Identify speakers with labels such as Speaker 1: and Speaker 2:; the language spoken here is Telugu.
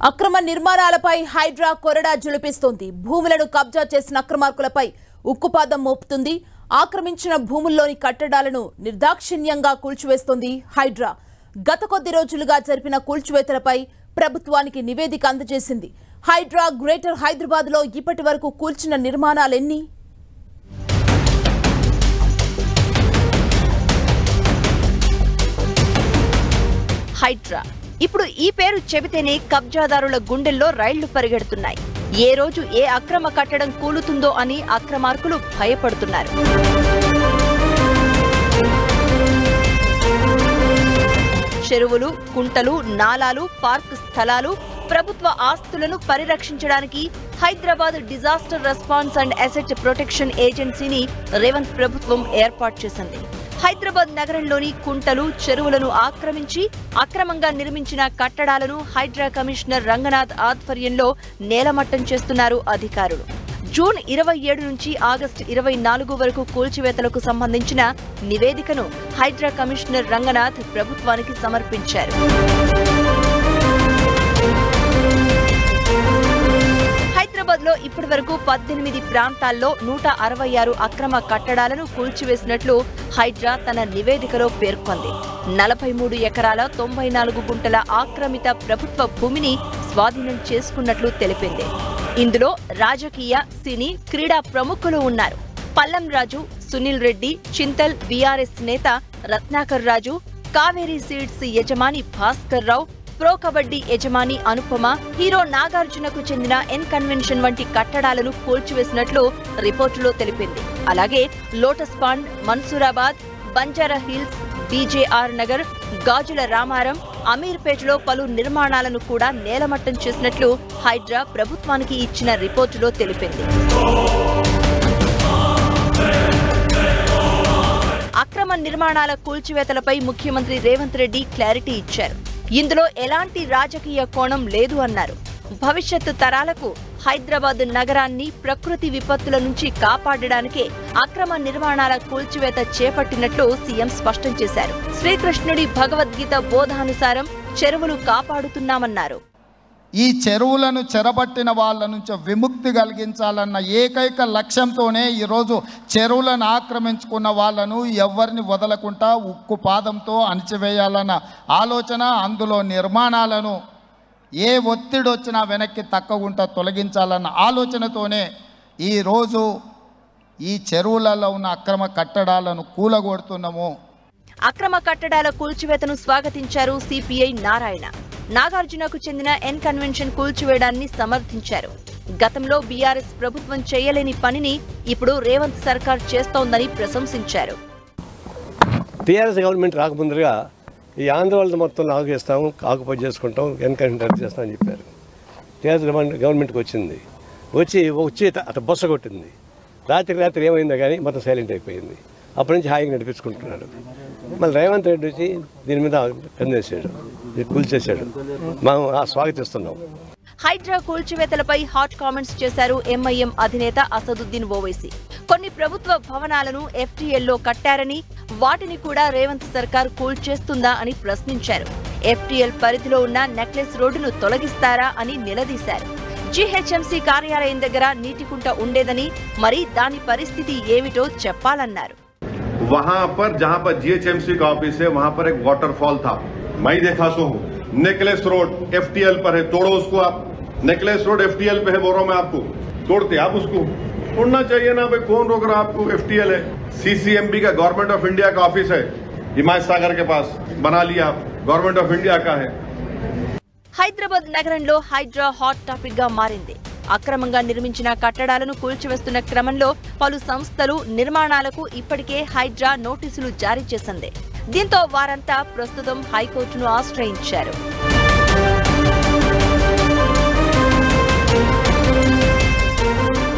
Speaker 1: అక్రమ నిర్మాణాలపై హైడ్రా కొరడా జులిపిస్తోంది. భూములను కబ్జా చేసిన అక్రమార్కులపై ఉక్కుపాదం మోపుతుంది. ఆక్రమించిన భూముల్లోని కట్టడాలను నిర్దాక్షిణ్యంగా కూల్చివేస్తోంది హైడ్రా. గత కొద్ది రోజులుగా జరిపిన కూల్చివేతలపై ప్రభుత్వానికి నివేదిక అందజేసింది. హైడ్రా గ్రేటర్ హైదరాబాద్లో ఇప్పటి వరకు కూల్చిన నిర్మాణాలెన్ని?
Speaker 2: హైడ్రా ఇప్పుడు ఈ పేరు చెబితేనే కబ్జాదారుల గుండెల్లో రైళ్లు పరిగెడుతున్నాయి. ఏ రోజు ఏ అక్రమ కట్టడం కూలుతుందో అని అక్రమార్కులు భయపడుతున్నారు. చెరువులు, కుంటలు, నాలాలు, పార్క్ స్థలాలు, ప్రభుత్వ ఆస్తులను పరిరక్షించడానికి Hyderabad disaster response and asset protection ఏజెన్సీని రేవంత్ ప్రభుత్వం ఏర్పాటు చేసింది. హైదరాబాద్ నగరంలోని కుంటలు, చెరువులను ఆక్రమించి అక్రమంగా నిర్మించిన కట్టడాలను హైడ్రా కమిషనర్ రంగనాథ్ ఆధ్వర్యంలో నేలమట్టం చేస్తున్నారు అధికారులు. జూన్ 27 నుంచి ఆగస్టు 24 వరకు కూల్చివేతలకు సంబంధించిన నివేదికను హైడ్రా కమిషనర్ రంగనాథ్ ప్రభుత్వానికి సమర్పించారు. హైదరాబాద్ లో ఇప్పటి వరకు 18 ప్రాంతాల్లో 166 అక్రమ కట్టడాలను కూల్చివేసినట్లు హైడ్రా తన నివేదికలో పేర్కొంది. 43 ఎకరాల 94 గుంటల ఆక్రమిత ప్రభుత్వ భూమిని స్వాధీనం చేసుకున్నట్లు తెలిపింది. ఇందులో రాజకీయ, సినీ, క్రీడా ప్రముఖులు ఉన్నారు. పల్లం రాజు, సునీల్ రెడ్డి, చింతల్ బీఆర్ఎస్ నేత రత్నాకర్ రాజు, కావేరీ సీడ్స్ యజమాని భాస్కర్ రావు, ప్రో కబడ్డీ యజమాని అనుపమ, హీరో నాగార్జునకు చెందిన ఎన్ కన్వెన్షన్ వంటి కట్టడాలను కూల్చివేసినట్లు రిపోర్టులో తెలిపింది. అలాగే lotus pond, Mansoorabad, Banjara hills, BJR Nagar, Gajula Ramaram, అమీర్పేటలో పలు నిర్మాణాలను కూడా నేలమట్టం చేసినట్లు హైడ్రా ప్రభుత్వానికి ఇచ్చిన రిపోర్టులో తెలిపింది. అక్రమ నిర్మాణాల కూల్చివేతలపై ముఖ్యమంత్రి రేవంత్ రెడ్డి క్లారిటీ ఇచ్చారు. ఇందులో ఎలాంటి రాజకీయ కోణం లేదు అన్నారు. భవిష్యత్తు తరాలకు హైదరాబాద్ నగరాన్ని ప్రకృతి విపత్తుల నుంచి కాపాడడానికే అక్రమ నిర్మాణాల కూల్చివేత చేపట్టినట్లు సీఎం స్పష్టం చేశారు. శ్రీకృష్ణుడి భగవద్గీత బోధానుసారం చెరువులు కాపాడుతున్నామన్నారు.
Speaker 3: ఈ చెరువులను చెరబట్టిన వాళ్ళ నుంచి విముక్తి కలిగించాలన్న ఏకైక లక్ష్యంతోనే ఈరోజు చెరువులను ఆక్రమించుకున్న వాళ్ళను ఎవరిని వదలకుండా ఉక్కు పాదంతో అణిచివేయాలన్న ఆలోచన, అందులో నిర్మాణాలను ఏ ఒత్తిడి వచ్చినా వెనక్కి తక్కకుండా తొలగించాలన్న ఆలోచనతోనే ఈరోజు ఈ చెరువులలో ఉన్న అక్రమ కట్టడాలను కూలగొడుతున్నాము.
Speaker 2: అక్రమ కట్టడాల కూల్చివేతను స్వాగతించారు సిపిఐ నారాయణ. నాగార్జునకు చెందిన ఎన్ కన్వెన్షన్ కూల్చివేయడాన్ని సమర్థించారు. గతంలో బీఆర్ఎస్ ప్రభుత్వం చేయలేని పనిని ఇప్పుడు రేవంత్ సర్కార్ చేస్తోందని ప్రశంసించారు.
Speaker 4: టీఆర్ఎస్ గవర్నమెంట్ రాకముందుగా ఈ ఆంధ్ర వాళ్ళని మొత్తం లాగు చేస్తాము, ఆకుపై చేసుకుంటాం, ఎన్ కన్వెన్షన్ చేస్తామని చెప్పారు. టీఆర్ఎస్ గవర్నమెంట్కి వచ్చి అటు బొస్స కొట్టింది. రాత్రి ఏమైందో కానీ మొత్తం సైలెంట్ అయిపోయింది. అప్పటి నుంచి హాయిగా నడిపించుకుంటున్నాడు. మళ్ళీ రేవంత్ రెడ్డి వచ్చి దీని మీద కన్నేసాడు, కూల్చేశాడు. మనం స్వాగతిస్తున్నాం.
Speaker 2: హైడ్రా కూల్చివేతలపై హాట్ కామెంట్స్ చేశారు ఎంఐఎం అధినేత అసదుద్దీన్ ఓవైసీ. కొన్ని ప్రభుత్వ భవనాలను ఎఫ్టీఎల్లో కట్టారని, వాటిని కూడా రేవంత్ సర్కార్ కూల్చేస్తుందా అని ప్రశ్నించారు. ఎఫ్టీఎల్ పరిధిలో ఉన్న నెక్లెస్ రోడ్డును తొలగిస్తారా అని నిలదీశారు. జీహెచ్ఎంసీ కార్యాలయం దగ్గర నీటి కుంట ఉండేదని, మరి దాని పరిస్థితి ఏమిటో చెప్పాలన్నారు.
Speaker 5: वहां पर जहां पर जीएचएमसी का ऑफिस है वहां पर एक वाटरफॉल था, मैं देखा सो हूं. नेकलेस रोड एफटीएल पर है, तोड़ो उसको आप. नेकलेस रोड एफटीएल पे है, बोल रहा हूं मैं आपको. तोड़ते आप उसको, तोड़ना चाहिए ना भाई. कौन रोक रहा आपको? एफटीएल है. सीसीएमबी का गवर्नमेंट ऑफ इंडिया का ऑफिस है हिमायत सागर के पास, बना लिया आप. गवर्नमेंट ऑफ इंडिया का है.
Speaker 2: హైదరాబాద్ నగరంలో హైడ్రా హాట్ టాపిక్ గా మారింది. అక్రమంగా నిర్మించిన కట్టడాలను కూల్చివేస్తున్న క్రమంలో పలు సంస్థలు, నిర్మాణాలకు ఇప్పటికే హైడ్రా నోటీసులు జారీ చేసింది. దీంతో వారంతా ప్రస్తుతం హైకోర్టును ఆశ్రయించారు.